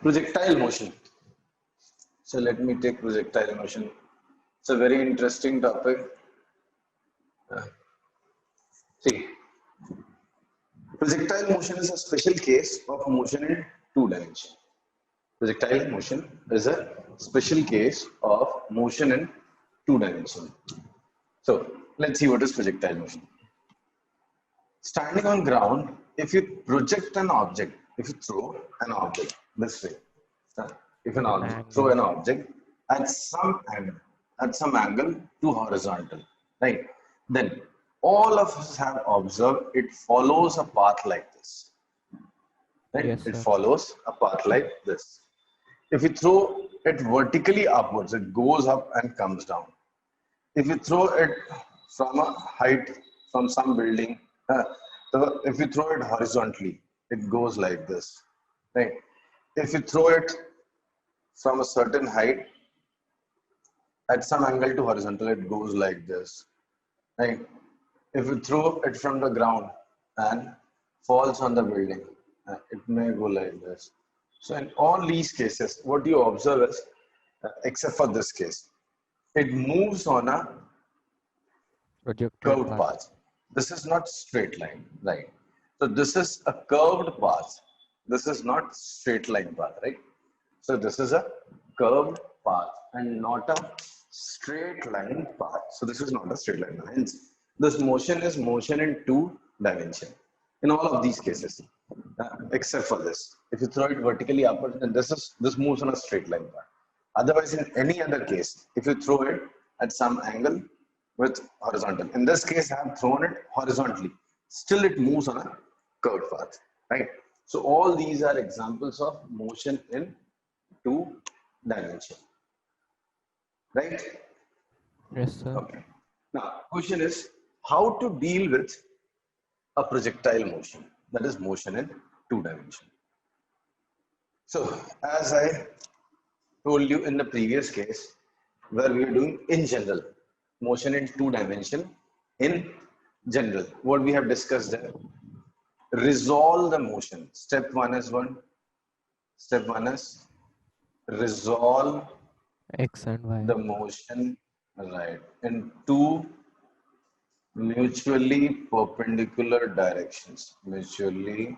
Projectile motion. So let me take projectile motion. It's a very interesting topic. See, projectile motion is a special case of motion in two dimensions. Projectile motion is a special case of motion in two dimensions. So let's see what is projectile motion. Standing on ground, if you project an object, if you throw an object this way, if an object, throw an object at some angle to horizontal, right? Then all of us have observed it follows a path like this. Right? Yes, it sir. follows a path like this. If you throw it vertically upwards, it goes up and comes down. If you throw it from a height, from some building, so if you throw it horizontally, it goes like this. Right? If you throw it from a certain height, at some angle to horizontal, it goes like this. Right? If you throw it from the ground and falls on the building, it may go like this. So in all these cases, what you observe is, except for this case, it moves on a curved path. This is not straight line, right? So this is a curved path. This is not straight line path, right? So this is a curved path and not a straight line path. So this is not a straight line. Hence, this motion is motion in two dimensions. In all of these cases, except for this. If you throw it vertically upwards, then this moves on a straight line path. Otherwise, in any other case, if you throw it at some angle with horizontal, in this case, I have thrown it horizontally. Still, it moves on a curved path, right? So all these are examples of motion in two dimensions, right? Yes, sir. Okay. Now, question is how to deal with a projectile motion, that is motion in two dimensions. So, as I told you in the previous case, where we are doing in general, motion in two dimensions in general, what we have discussed there, resolve the motion. Step one is resolve X and Y. the motion, right, in two mutually perpendicular directions. Mutually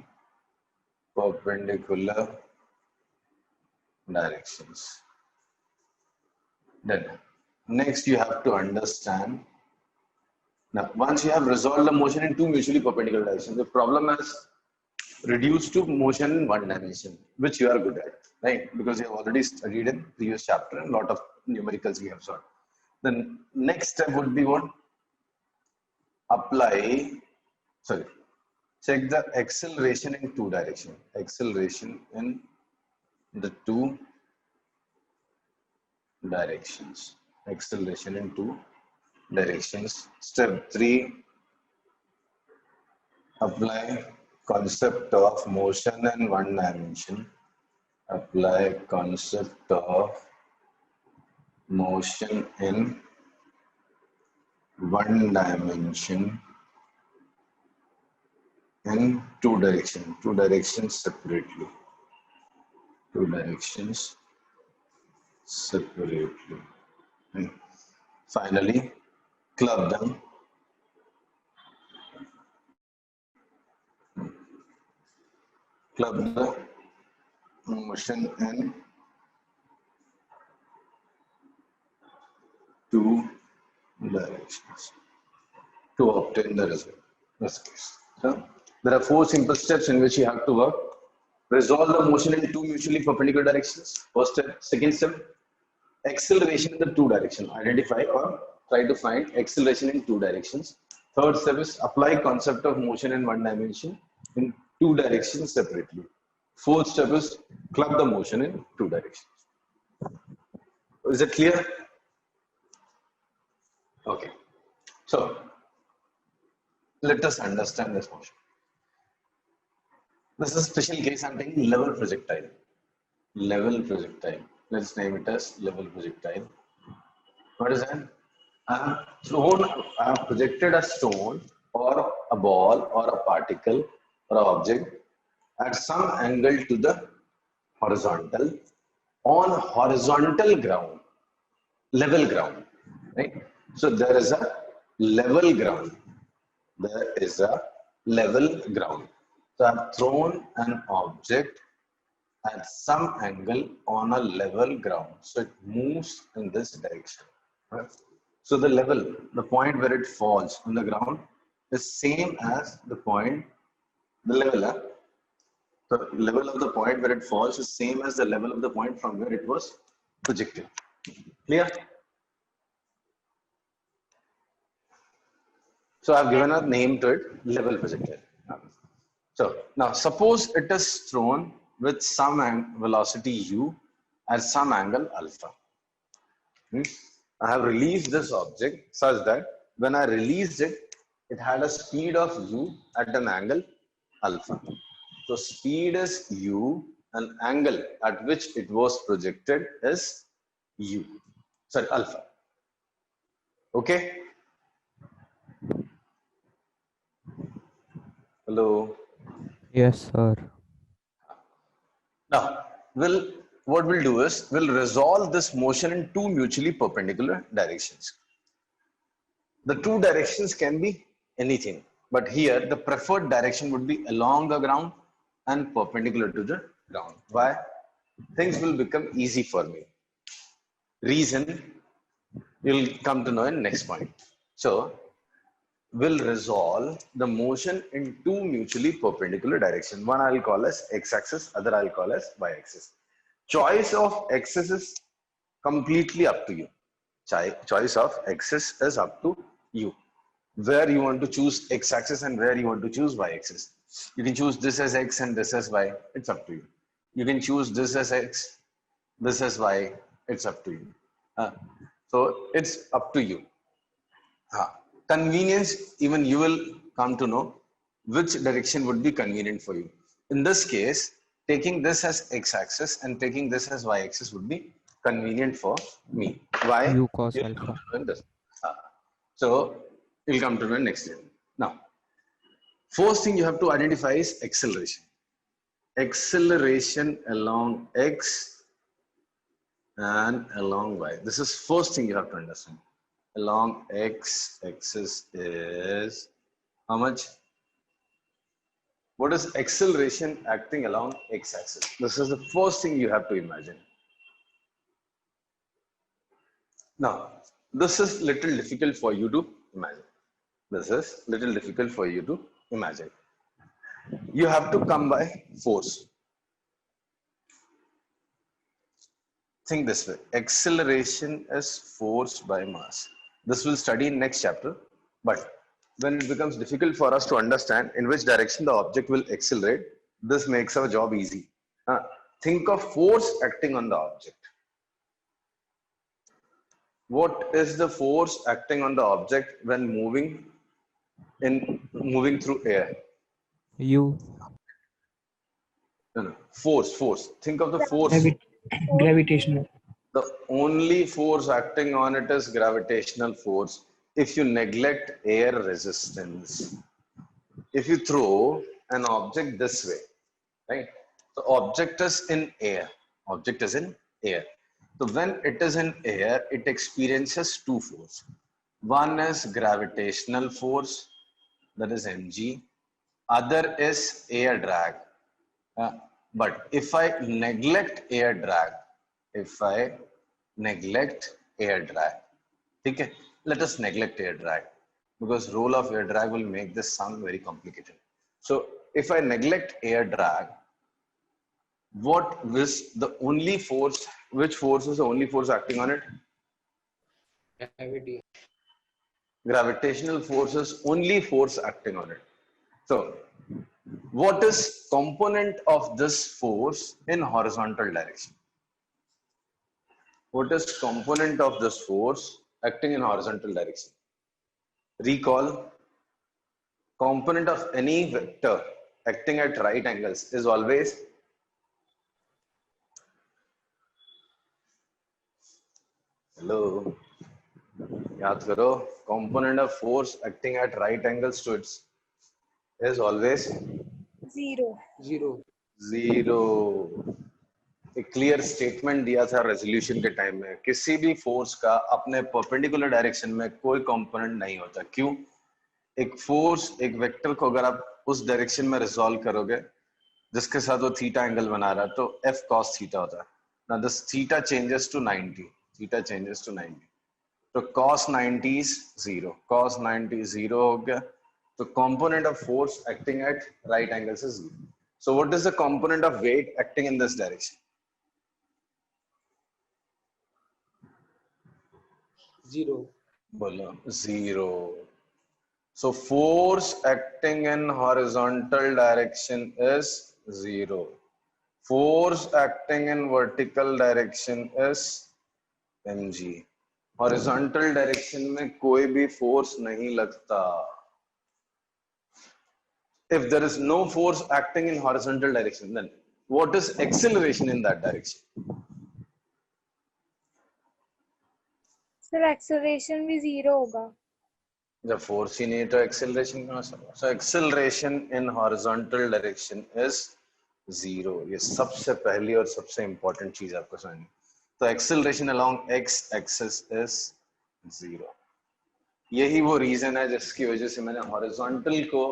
perpendicular directions. Then next you have to understand. Now once you have resolved the motion in two mutually perpendicular directions, the problem is reduced to motion in one dimension, which you are good at, right? Because you have already studied in previous chapter and a lot of numericals we have solved. Then next step would be what? Check the acceleration in two directions. Acceleration in the two directions. Acceleration in two directions. Step 3, apply concept of motion in one dimension. Apply concept of motion in one dimension in two directions separately. Two directions separately. And finally, club them. Club the motion in two directions to obtain the result. This case. So, there are 4 simple steps in which you have to work. Resolve the motion in two mutually perpendicular directions. First step. Second step, acceleration in the two directions. Identify or try to find acceleration in two directions. Third step is apply concept of motion in one dimension in two directions separately. Fourth step is club the motion in two directions. Is it clear? Okay. So, let us understand this motion. This is a special case. I'm taking level projectile. Level projectile. Let's name it as level projectile. What is that? I have projected a stone or a ball or a particle or an object at some angle to the horizontal, on horizontal ground, level ground, right? So there is a level ground. There is a level ground. So I've thrown an object at some angle on a level ground. So it moves in this direction. Right? So the level, the point where it falls on the ground is same as the point, the level. The level of the point where it falls is same as the level of the point from where it was projected. Clear? So I've given a name to it, level projectile. So now suppose it is thrown with some velocity u at some angle alpha. I have released this object such that when I released it, it had a speed of u at an angle alpha. So speed is u, and angle at which it was projected is u, sorry, alpha. Okay? Hello? Yes, sir. Now, what we'll do is we'll resolve this motion in two mutually perpendicular directions. The two directions can be anything, but here the preferred direction would be along the ground and perpendicular to the ground. Why? Things will become easy for me. Reason you'll come to know in next point. So we'll resolve the motion in two mutually perpendicular directions. One I'll call as x-axis, other I'll call as y-axis. Choice of axis is completely up to you. Choice of axis is up to you. Where you want to choose x-axis and where you want to choose y-axis. You can choose this as x and this as y. It's up to you. You can choose this as x, this as y. It's up to you. So it's up to you. Convenience, even you will come to know which direction would be convenient for you. In this case, taking this as x-axis and taking this as y-axis would be convenient for me. Why? U cos You'll alpha. come to know this. So you'll come to know next step. Now, first thing you have to identify is acceleration. Acceleration along x and along y. This is first thing you have to understand. Along x axis is how much? What is acceleration acting along x axis? This is the first thing you have to imagine. Now, this is little difficult for you to imagine. This is little difficult for you to imagine. You have to come by force. Think this way. Acceleration is force by mass. This we'll study in next chapter. But when it becomes difficult for us to understand in which direction the object will accelerate, this makes our job easy. Think of force acting on the object. What is the force acting on the object when moving through air? U. No. Force. Think of the force. Gravitational. The only force acting on it is gravitational force. If you neglect air resistance, if you throw an object this way, right? The object is in air. Object is in air. So when it is in air, it experiences two forces. One is gravitational force, that is mg. Other is air drag. But if I neglect air drag, okay, let us neglect air drag because role of air drag will make this sound very complicated. So if I neglect air drag, what is the only force? Which force is the only force acting on it? Gravity. Gravitational force is only force acting on it. So what is component of this force in horizontal direction? What is component of this force acting in horizontal direction? Recall, component of any vector acting at right angles is always hello. याद करो, component of force acting at right angles to its is always Zero. zero. एक clear statement दिया था resolution के time में, किसी भी force का अपने परपेंडिकुलर डायरेक्शन में कोई कंपोनेंट नहीं होता। क्यों? एक फोर्स, एक वेक्टर को अगर आप उस डायरेक्शन में रिजॉल्व करोगे जिसके साथ वो थीटा एंगल बना रहा है, तो एफ कॉस थीटा होता है। Now this theta changes to 90, theta changes to 90, तो cos 90 is 0, cos 90 0 हो गया, तो component of force acting at right angles is 0. So what is the component of weight acting in this direction? 0. बोलो 0. So force acting in horizontal direction is 0. Force acting in vertical direction is mg. Horizontal direction में कोई भी force नहीं लगता। If there is no force acting in horizontal direction, then what is acceleration in that direction? Sir acceleration भी 0 होगा। जब force ही नहीं है तो एक्सेलरेशन कहाँ से होगा? So acceleration in horizontal direction is 0. ये सबसे पहली और सबसे इंपॉर्टेंट चीज आपको समझनी। तो acceleration along x axis is 0. यही वो रीजन है जिसकी वजह से मैंने हॉरिजॉन्टल को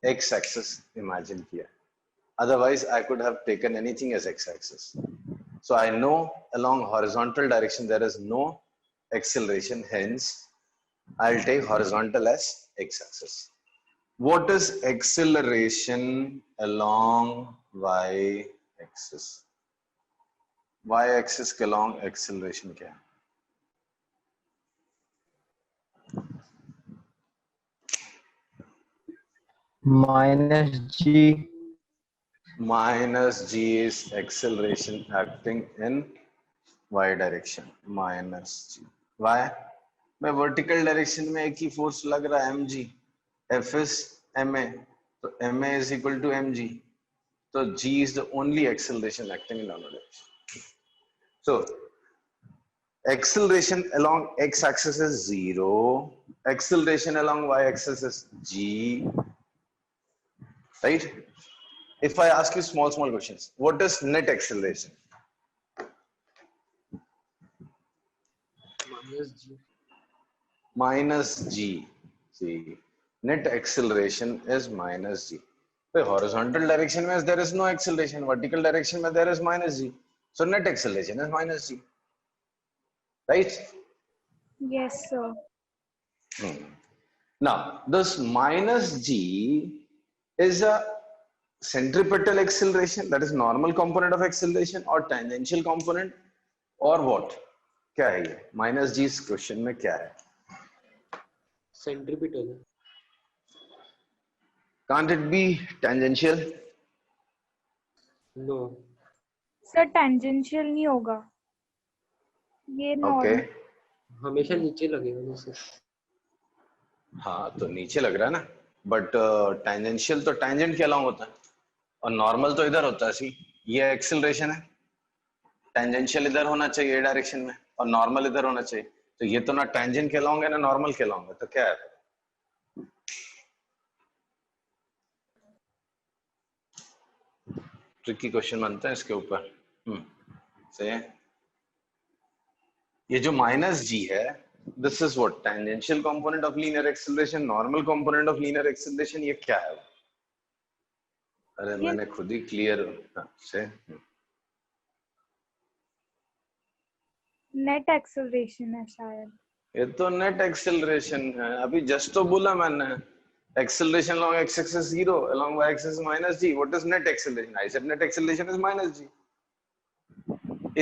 x axis इमेजिन किया। Otherwise, I could have taken anything as x axis. So I know along horizontal direction there is no acceleration. Hence, I'll take horizontal as x axis. What is acceleration along y axis? Y axis के along acceleration क्या है? -g. Minus g is acceleration acting in y direction. Minus g. Why? मैं vertical direction में एक ही force लग रहा है mg. F is ma. तो ma is equal to mg. So g is the only acceleration acting in downward direction. So acceleration along x-axis is 0. Acceleration along y-axis is g. Right? If I ask you small questions, what is net acceleration? -g. Minus g. See, net acceleration is minus g. The horizontal direction means there is no acceleration. Vertical direction means there is minus g. So net acceleration is minus g. Right? Yes sir. Now, this minus g is a centripetal acceleration, that is normal component of acceleration, or tangential component, or what? क्या है ये? Minus g इस question में क्या है? Centripetal. Can't it be tangential? No. Sir tangential नहीं होगा, ये Okay. नॉर्मल। हमेशा नीचे लगेगा वैसे। हाँ तो नीचे लग रहा है ना, बट टेंजेंशियल तो टेंजेंट के अलाउंग होता है, और नॉर्मल तो इधर होता है। सी, ये एक्सेलरेशन है, टेंजेंशियल इधर होना चाहिए ये डायरेक्शन में, और नॉर्मल इधर होना चाहिए। तो ये तो ना टेंजेंट के अलाउंग है ना नॉर्मल के अलाउंग है, तो क्या है? ट्रिकी क्वेश्चन बनता है इसके ऊपर। सही है। ये जो माइनस जी है, this is what? Tangential component of linear acceleration, normal component of linear acceleration. ये क्या है? अरे मैंने खुद ही क्लियर से नेट एक्सेलरेशन है शायद। ये तो नेट एक्सेलरेशन है, अभी जस्ट तो बोला मैंने। acceleration along x axis 0, along y axis minus g. What is net acceleration? I said net acceleration is minus g.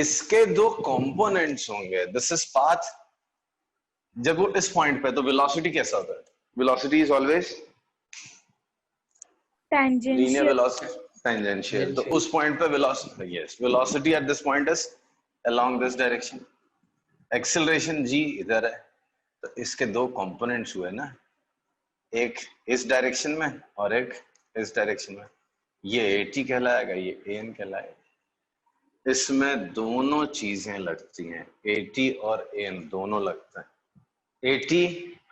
इसके दो कंपोनेंट्स होंगे, दिस इज पाथ। जब वो इस पॉइंट पे, तो वेलोसिटी कैसा होता है? Velocity is always linear tangential. Velocity, tangential. तो उस पॉइंट पे velocity, yes, velocity at this point is along this direction. Acceleration g इधर है, तो इसके दो कंपोनेंट्स हुए ना, एक इस डायरेक्शन में और एक इस डायरेक्शन में। ये AT कहलाएगा, ये AN कहलाएगा। इसमें दोनों चीजें लगती हैं, AT और AN दोनों लगते हैं। AT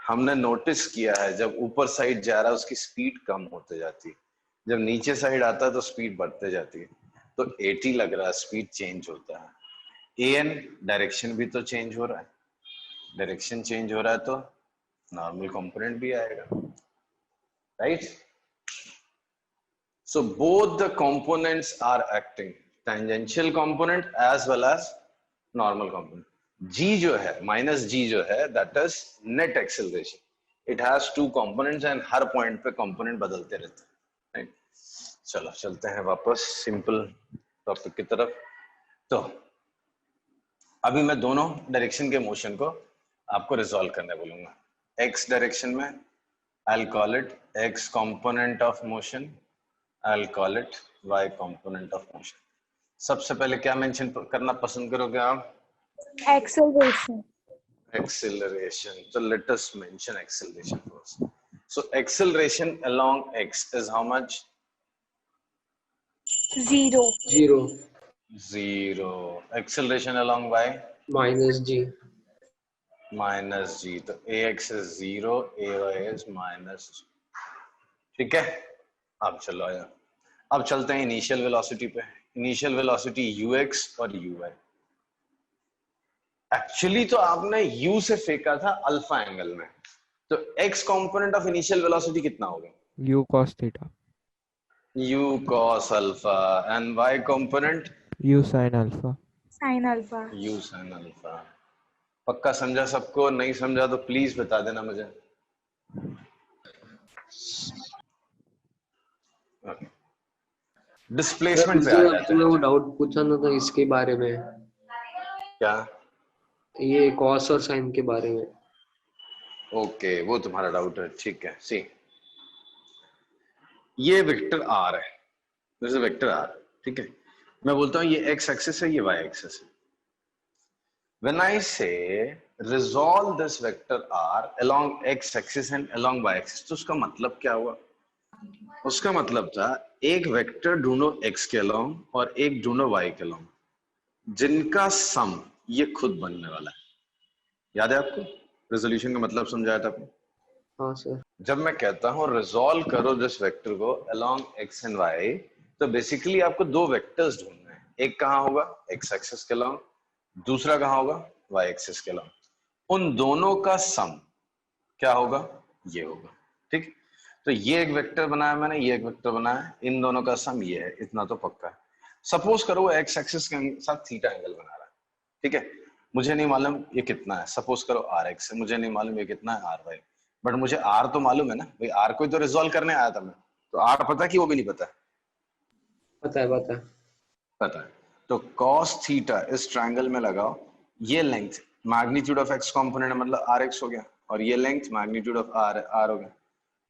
हमने नोटिस किया है, जब ऊपर साइड जा रहा है उसकी स्पीड कम होते जाती है, जब नीचे साइड आता है तो स्पीड बढ़ते जाती है। तो 80 लग रहा है, स्पीड चेंज होता है। an डायरेक्शन भी तो चेंज हो रहा है, डायरेक्शन चेंज हो रहा है तो नॉर्मल कंपोनेंट भी आएगा, right? So both the components are acting, tangential component as well as normal component. G जो है, minus G जो है, that is net acceleration. It has two components and her point पे component बदलते रहते हैं, right? चलो चलते हैं वापस सिंपल टॉपिक की तरफ। तो अभी मैं दोनों डायरेक्शन के मोशन को आपको रिजॉल्व करने बोलूंगा। x डायरेक्शन में I'll call it x component of motion, I'll call it y component of motion. सबसे पहले क्या मेंशन करना पसंद करोगे आप? Acceleration. Acceleration. So let us mention acceleration first. So acceleration along x is how much? 0. 0 0. Acceleration along y? minus g Minus g. तो ax is 0, ay is minus g. ठीक है, अब चलो आया, अब चलते हैं इनिशियल वेलोसिटी पे। इनिशियल वेलोसिटी ux और uy। एक्चुअली तो आपने u से फेंका था अल्फा एंगल में, तो x component of initial velocity कितना होगा? u cos theta, u cos alpha, and y component u sin alpha. Sin alpha. u sin alpha. पक्का समझा सबको? नहीं समझा तो प्लीज बता देना मुझे। डिस्प्लेसमेंट पे आ जाते तुमने वो हैं। डाउट पूछा ना था इसके बारे में, क्या? ये कॉस और साइन के बारे में। ओके, वो तुम्हारा डाउट है, ठीक है। सी, ये वेक्टर आर है, दिस इज वेक्टर आर, ठीक है। मैं बोलता हूँ ये एक्स एक्सिस है, ये वाई एक्सिस है। When I say resolve this vector R along X axis and along Y axis, तो उसका मतलब क्या हुआ? उसका मतलब था एक वेक्टर ढूंढो एक्स के अलोंग और एक ढूंढो वाई के अलोंग, जिनका सम ये खुद बनने वाला है। याद है आपको? रेजोल्यूशन का मतलब समझाया था आपको? हाँ सर। जब मैं कहता हूं रिजॉल्व करो दिस वेक्टर को अलोंग एक्स एंड वाई, तो बेसिकली आपको दो वेक्टर्स ढूंढने हैं। एक कहां होगा? एक्स एक्सिस के अलोंग, दूसरा कहां होगा? वाई एक्सिस के अलोंग। उन दोनों का सम क्या होगा? ये होगा, ठीक। तो ये एक वेक्टर बनाया मैंने, ये एक वेक्टर बनाया, इन दोनों का सम ये है, इतना तो पक्का है। सपोज करो वो एक्स एक्सिस के साथ थीटा एंगल बना रहा है, ठीक है। मुझे नहीं मालूम ये कितना है, सपोज करो आर एक्स है, मुझे नहीं मालूम ये कितना है आर वाई, बट मुझे आर तो मालूम है ना भाई, आर को तो रिजॉल्व करने आया था मैं, तो आर पता कि वो भी नहीं पता? पता है पता है। पता है। तो cos थीटा इस ट्रायंगल में लगाओ, ये length magnitude of x component मतलब आर एक्स हो गया, और ये लेंथ मैग्नीट्यूड ऑफ आर हो गया।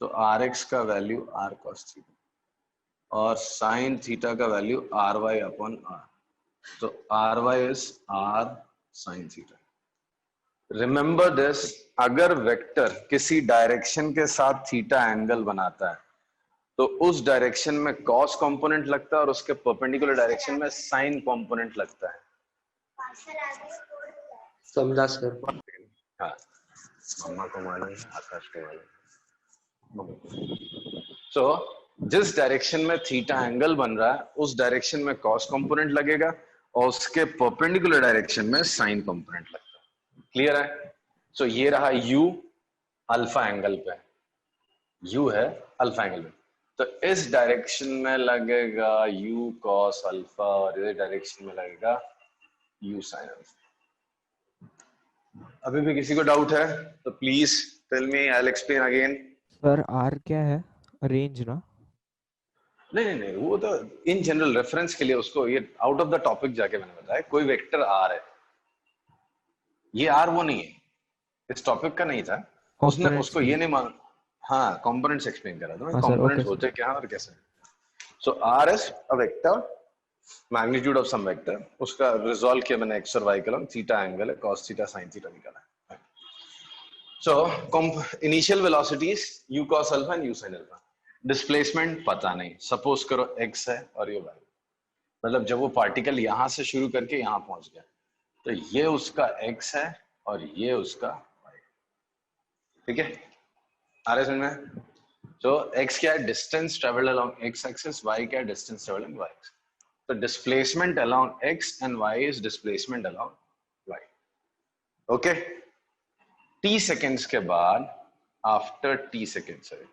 तो आर एक्स का वैल्यू आर cos थीटा और साइन थीटा का value R Y upon R, तो R Y is R sine theta. Remember this, अगर वेक्टर किसी डायरेक्शन के साथ थीटा एंगल बनाता है तो उस डायरेक्शन में कॉस कंपोनेंट लगता है और उसके परपेंडिकुलर डायरेक्शन में साइन कंपोनेंट लगता है। समझा सर। हाँ, मम्मा को मालूम है, आकाश को मालूम। सो जिस डायरेक्शन में थीटा एंगल बन रहा है उस डायरेक्शन में कॉस कंपोनेंट लगेगा और उसके परपेंडिकुलर डायरेक्शन में साइन कंपोनेंट लगता है। क्लियर है? सो ये रहा u अल्फा एंगल पे, u है अल्फा एंगल पे, तो इस डायरेक्शन में लगेगा u cos अल्फा और इस डायरेक्शन में लगेगा u sin अल्फा। अभी भी किसी को डाउट है तो please tell me, I will explain again. Sir r क्या है? रेंज ना? नहीं, वो तो इन जनरल रेफरेंस के लिए, उसको ये आउट ऑफ द टॉपिक जाके मैंने बताया। कोई वेक्टर r है, ये r वो नहीं है, इस टॉपिक का नहीं था, उसने उसको ये नहीं मान। हाँ, कंपोनेंट्स एक्सप्लेन करा था मैं, कंपोनेंट्स होते क्या और कैसे। So R is a vector, magnitude of some vector, उसका रिजॉल्व किया मैंने एक्स और वाई के लॉन्ग, थीटा एंगल है, cos थीटा sin थीटा निकाला है। So initial velocities u cos alpha and u sin alpha. Displacement पता नहीं, सपोज करो x है और ये y, मतलब जब वो पार्टिकल यहां से शुरू करके यहां पहुंच गया तो ये उसका x है और ये उसका y, ठीक है। आ रहे समझ में? तो x क्या है? Distance travelled along x axis, y क्या है? Distance travelled along y axis. So displacement along x and y is displacement along y. Okay. t seconds के बाद, after t seconds, sorry,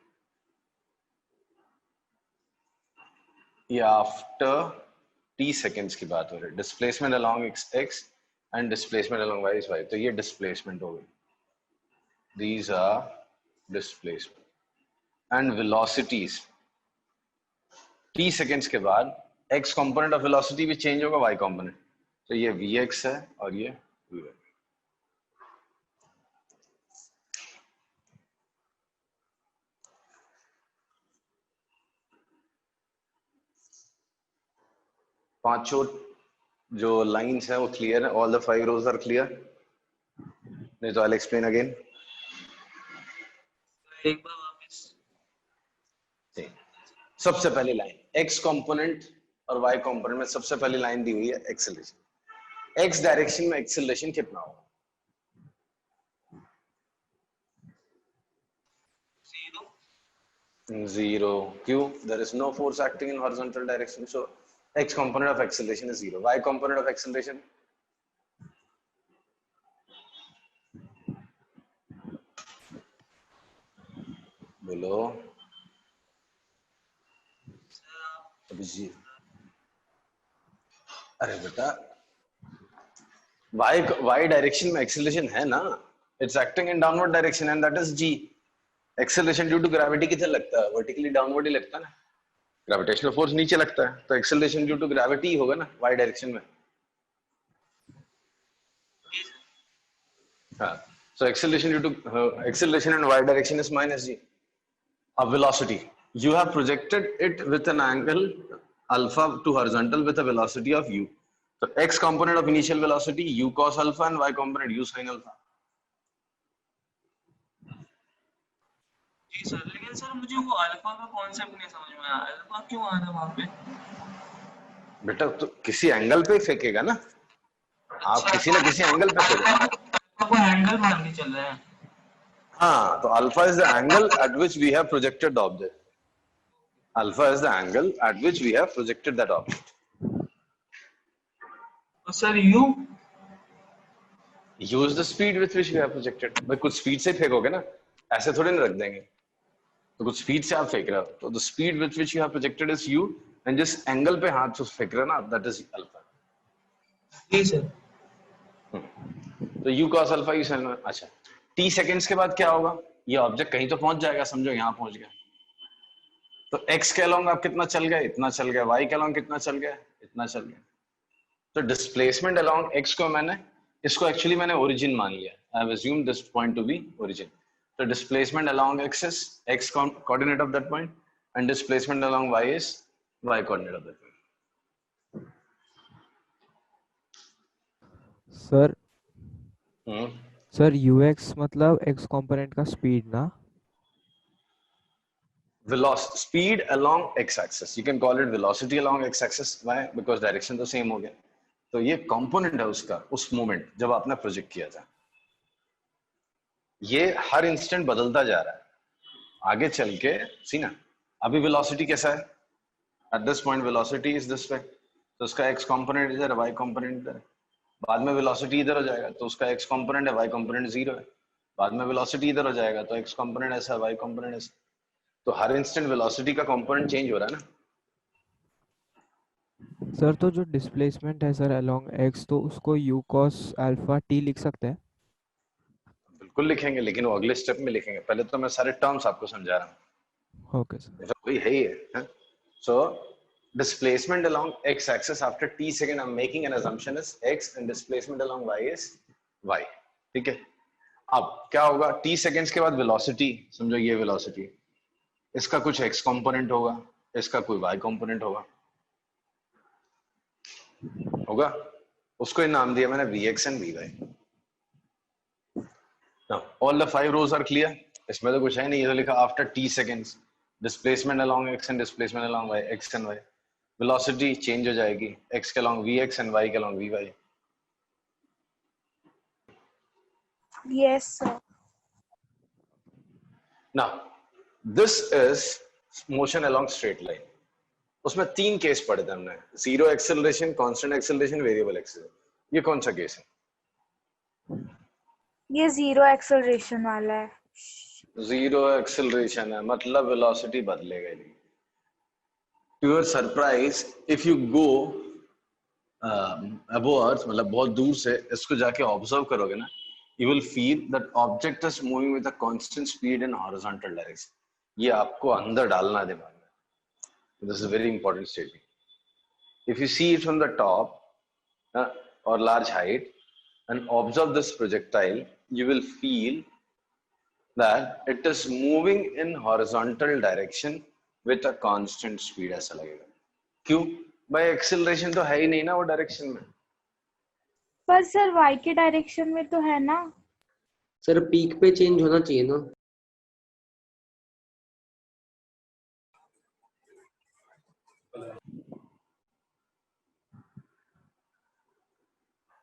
ये after t seconds की बात हो रही है. Displacement along x and displacement along y is y. तो ये displacement हो गई. These are displacement and velocities. t seconds के बाद x component of velocity भी change होगा y component. तो ये vx है और ये vy. पांचों जो लाइंस है वो क्लियर है. All the 5 rows are clear. नहीं तो आई विल एक्सप्लेन अगेन. एक बार वापस. सबसे पहली लाइन x कंपोनेंट और y कंपोनेंट में सबसे पहली लाइन दी हुई है एक्सेलरेशन. x डायरेक्शन में एक्सेलरेशन कितना होगा? 0. क्यों? There is no force acting in horizontal direction, so x component of acceleration is 0. Y component of acceleration? बोलो. अरे बेटा, y डायरेक्शन में एक्सेलरेशन है ना. It's acting in downward direction and that is g. Acceleration due to gravity किधर लगता है? Vertically downward ही लगता है ना. ग्रेविटेशनल फोर्स नीचे लगता है, तो एक्सेलरेशन ड्यू टू ग्रेविटी ही होगा ना y डायरेक्शन में. हाँ, so acceleration due to acceleration in y direction is minus g. A velocity, you have projected it with an angle alpha to horizontal with a velocity of u. So x component of initial velocity u cos alpha and y component u sin alpha. Ji sir, लेकिन sir मुझे वो alpha का concept नहीं समझ में आया. Alpha क्यों आ रहा है वहां पे? बेटा तो किसी एंगल पे फेंकेगा ना. आप किसी ना किसी एंगल पे फेंकोगे. आपको एंगल मान के चल रहे हैं. हाँ, तो alpha is the angle at which we have projected the object. Alpha is the angle at which we have projected that object. तो sir you use the speed with which we have projected. भाई कुछ speed से फेंकोगे ना, ऐसे थोड़ी ना रख देंगे. तो कुछ स्पीड से आप फेंक रहे हो, तो the speed with which you have projected is u, and जिस एंगल पे हाथ से फेंक रहे हो ना, दैट इज अल्फा. जी सर. तो u cos alpha u sin. अच्छा, t सेकंड्स के बाद क्या होगा? ये ऑब्जेक्ट कहीं तो पहुंच जाएगा. समझो यहाँ पहुंच गया, तो x के अलोंग आप कितना चल गए? इतना चल गया. y के अलोंग कितना चल गया? इतना चल गया. तो डिस्प्लेसमेंट अलोंग x को मैंने, इसको एक्चुअली मैंने ओरिजिन मान लिया. I have assumed this point to be origin. So displacement along x is x coordinate of that point, and displacement along y is y coordinate of that point. Sir sir ux मतलब x component का speed ना. Velocity, speed along x axis. You can call it velocity along x axis. Why? Because direction तो same हो गया. तो ये component है उसका, उस moment जब आपने प्रोजेक्ट किया था. ये हर इंस्टेंट बदलता जा रहा है. आगे चल के सी ना, अभी वेलोसिटी कैसा है? At this point velocity is this way, तो उसका एक्स कंपोनेंट इधर है, वाई कंपोनेंट इधर है. बाद में वेलोसिटी इधर हो जाएगा, तो उसका एक्स कंपोनेंट है, वाई कंपोनेंट 0 है. बाद में वेलोसिटी इधर हो जाएगा, तो एक्स कंपोनेंट ऐसा है, वाई कंपोनेंट ऐसा. तो हर इंस्टेंट वेलोसिटी का कंपोनेंट चेंज हो रहा है ना. सर तो जो डिस्प्लेसमेंट है सर अलोंग x, तो उसको u cos अल्फा t लिख सकते हैं. बिल्कुल लिखेंगे, लेकिन वो अगले स्टेप में लिखेंगे. पहले तो मैं सारे टर्म्स आपको समझा रहा हूँ. Okay sir. वही है ही है. सो displacement along x axis after t second, I'm making an assumption is x, and displacement along y is y. ठीक है. अब क्या होगा? t सेकेंड्स के बाद वेलोसिटी, समझो ये वेलोसिटी, इसका कुछ x कंपोनेंट होगा, इसका कोई y कंपोनेंट होगा. उसको नाम दिया मैंने vx and vy. Now all the 5 rows are clear. इसमें तो कुछ है नहीं. ये तो लिखा after t seconds displacement along x and displacement along y, x and y. Velocity change हो जाएगी, x के along vx and y के along vy. Yes, sir. Now this is motion along straight line. उसमें 3 case पढ़े थे हमने, zero acceleration, constant acceleration, variable acceleration. ये कौन सा केस है? ये जीरो एक्सेलरेशन वाला है। जीरो एक्सेलरेशन है, मतलब वेलोसिटी बदलेगा नहीं। To your surprise, if you go above earth, मतलब बहुत दूर से इसको जाके ऑब्जर्व करोगे ना, you will feel that object is moving with a constant speed in horizontal direction. ये आपको अंदर डालना दिमाग में। This is a very important statement. If you see it from the top or large height and observe this projectile, you will feel that it is moving in horizontal direction with a constant speed, ऐसा लगेगा। क्यों? भाई acceleration तो है ही नहीं ना वो direction में। पर सर y के डायरेक्शन में तो है ना। सर पीक पे चेंज होना चाहिए ना।